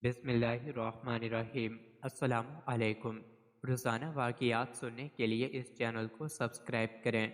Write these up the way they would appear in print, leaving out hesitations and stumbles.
بسم اللہ الرحمن الرحیم۔ السلام علیکم۔ روزانہ واقعات سننے کے لیے اس چینل کو سبسکرائب کریں۔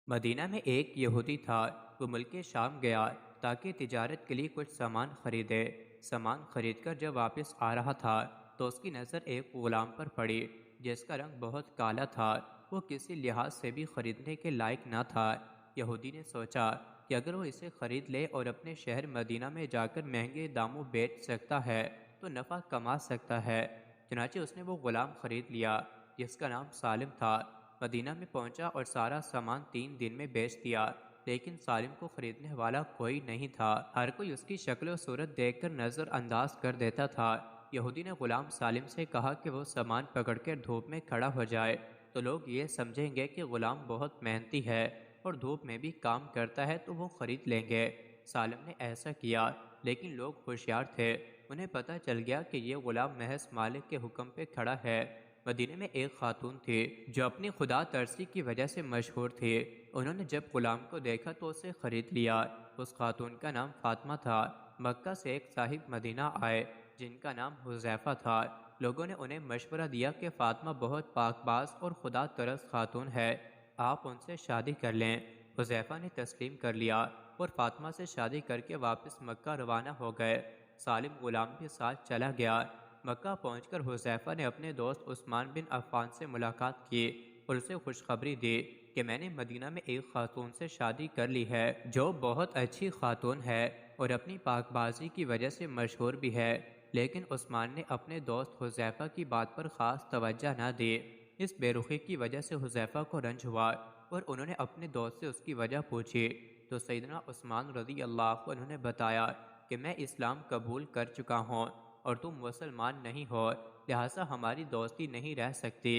مدینہ میں ایک یہودی تھا۔ وہ ملک شام گیا تاکہ تجارت کے لیے کچھ سامان خریدے۔ سامان خرید کر جب واپس آ رہا تھا تو اس کی نظر ایک غلام پر پڑی جس کا رنگ بہت کالا تھا۔ وہ کسی لحاظ سے بھی خریدنے کے لائق نہ تھا۔ یہودی نے سوچا کہ اگر وہ اسے خرید لے اور اپنے شہر مدینہ میں جا کر مہنگے داموں بیچ سکتا ہے تو نفع کما سکتا ہے۔ چنانچہ اس نے وہ غلام خرید لیا جس کا نام سالم تھا۔ مدینہ میں پہنچا اور سارا سامان 3 دن میں بیچ دیا، لیکن سالم کو خریدنے والا کوئی نہیں تھا۔ ہر کوئی اس کی شکل و صورت دیکھ کر نظر انداز کر دیتا تھا۔ یہودی نے غلام سالم سے کہا کہ وہ سامان پکڑ کر دھوپ میں کھڑا ہو جائے تو لوگ یہ سمجھیں گے کہ غلام بہت محنتی ہے اور دھوپ میں بھی کام کرتا ہے تو وہ خرید لیں گے۔ سالم نے ایسا کیا، لیکن لوگ ہوشیار تھے۔ انہیں پتہ چل گیا کہ یہ غلام محض مالک کے حکم پہ کھڑا ہے۔ مدینے میں ایک خاتون تھی جو اپنی خدا ترسی کی وجہ سے مشہور تھی۔ انہوں نے جب غلام کو دیکھا تو اسے خرید لیا۔ اس خاتون کا نام فاطمہ تھا۔ مکہ سے ایک صاحب مدینہ آئے جن کا نام حذیفہ تھا۔ لوگوں نے انہیں مشورہ دیا کہ فاطمہ بہت پاک باز اور خدا ترس خاتون ہے، آپ ان سے شادی کر لیں۔ حذیفہ نے تسلیم کر لیا اور فاطمہ سے شادی کر کے واپس مکہ روانہ ہو گئے۔ سالم غلام کے ساتھ چلا گیا۔ مکہ پہنچ کر حذیفہ نے اپنے دوست عثمان بن عفان سے ملاقات کی اور اسے خوشخبری دی کہ میں نے مدینہ میں ایک خاتون سے شادی کر لی ہے جو بہت اچھی خاتون ہے اور اپنی پاک بازی کی وجہ سے مشہور بھی ہے۔ لیکن عثمان نے اپنے دوست حذیفہ کی بات پر خاص توجہ نہ دی۔ اس بے رخی کی وجہ سے حذیفہ کو رنج ہوا اور انہوں نے اپنے دوست سے اس کی وجہ پوچھی تو سیدنا عثمان رضی اللہ عنہ نے بتایا کہ میں اسلام قبول کر چکا ہوں اور تم مسلمان نہیں ہو، لہٰذا ہماری دوستی نہیں رہ سکتی۔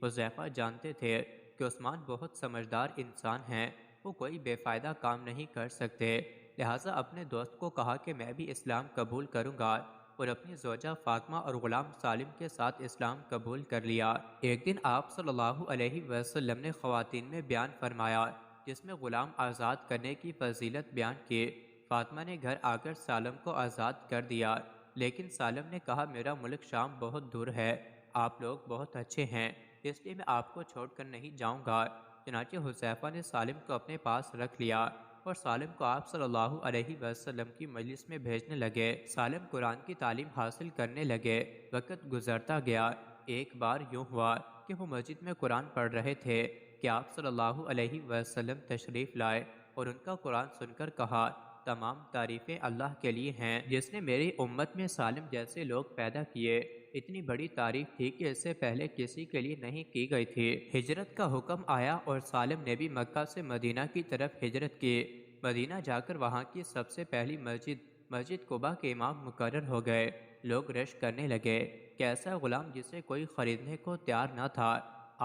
حذیفہ جانتے تھے کہ عثمان بہت سمجھدار انسان ہیں، وہ کوئی بے فائدہ کام نہیں کر سکتے، لہٰذا اپنے دوست کو کہا کہ میں بھی اسلام قبول کروں گا اور اپنی زوجہ فاطمہ اور غلام سالم کے ساتھ اسلام قبول کر لیا۔ ایک دن آپ صلی اللہ علیہ وسلم نے خواتین میں بیان فرمایا جس میں غلام آزاد کرنے کی فضیلت بیان کی۔ فاطمہ نے گھر آ کر سالم کو آزاد کر دیا، لیکن سالم نے کہا میرا ملک شام بہت دور ہے، آپ لوگ بہت اچھے ہیں، اس لیے میں آپ کو چھوڑ کر نہیں جاؤں گا۔ چنانچہ حذیفہ نے سالم کو اپنے پاس رکھ لیا اور سالم کو آپ صلی اللہ علیہ وسلم کی مجلس میں بھیجنے لگے۔ سالم قرآن کی تعلیم حاصل کرنے لگے۔ وقت گزرتا گیا۔ ایک بار یوں ہوا کہ وہ مسجد میں قرآن پڑھ رہے تھے کہ آپ صلی اللہ علیہ وسلم تشریف لائے اور ان کا قرآن سن کر کہا تمام تعریفیں اللہ کے لیے ہیں جس نے میری امت میں سالم جیسے لوگ پیدا کیے۔ اتنی بڑی تعریف تھی کہ اس سے پہلے کسی کے لیے نہیں کی گئی تھی۔ ہجرت کا حکم آیا اور سالم نے بھی مکہ سے مدینہ کی طرف ہجرت کی۔ مدینہ جا کر وہاں کی سب سے پہلی مسجد قباء کے امام مقرر ہو گئے۔ لوگ رش کرنے لگے کہ ایسا غلام جسے کوئی خریدنے کو تیار نہ تھا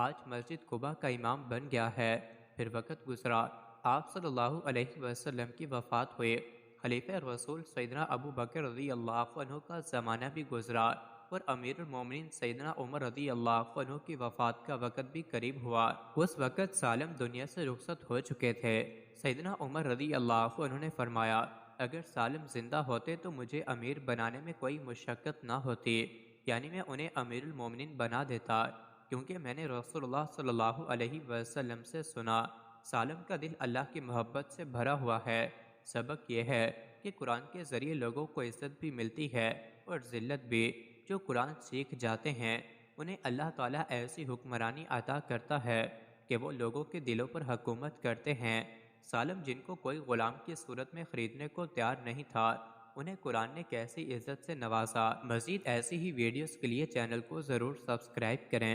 آج مسجد قباء کا امام بن گیا ہے۔ پھر وقت گزرا، آپ صلی اللہ علیہ وسلم کی وفات ہوئی۔ خلیفہ رسول سیدنا ابو بکر رضی اللہ عنہ کا زمانہ بھی گزرا اور امیر المومنین سیدنا عمر رضی اللہ عنہ کی وفات کا وقت بھی قریب ہوا۔ اس وقت سالم دنیا سے رخصت ہو چکے تھے۔ سیدنا عمر رضی اللہ عنہ نے فرمایا اگر سالم زندہ ہوتے تو مجھے امیر بنانے میں کوئی مشقت نہ ہوتی، یعنی میں انہیں امیر المومنین بنا دیتا، کیونکہ میں نے رسول اللہ صلی اللہ علیہ وسلم سے سنا سالم کا دل اللہ کی محبت سے بھرا ہوا ہے۔ سبق یہ ہے کہ قرآن کے ذریعے لوگوں کو عزت بھی ملتی ہے اور ذلت بھی۔ جو قرآن سیکھ جاتے ہیں انہیں اللہ تعالیٰ ایسی حکمرانی عطا کرتا ہے کہ وہ لوگوں کے دلوں پر حکومت کرتے ہیں۔ سالم جن کو کوئی غلام کی صورت میں خریدنے کو تیار نہیں تھا، انہیں قرآن نے کیسی عزت سے نوازا۔ مزید ایسی ہی ویڈیوز کے لیے چینل کو ضرور سبسکرائب کریں۔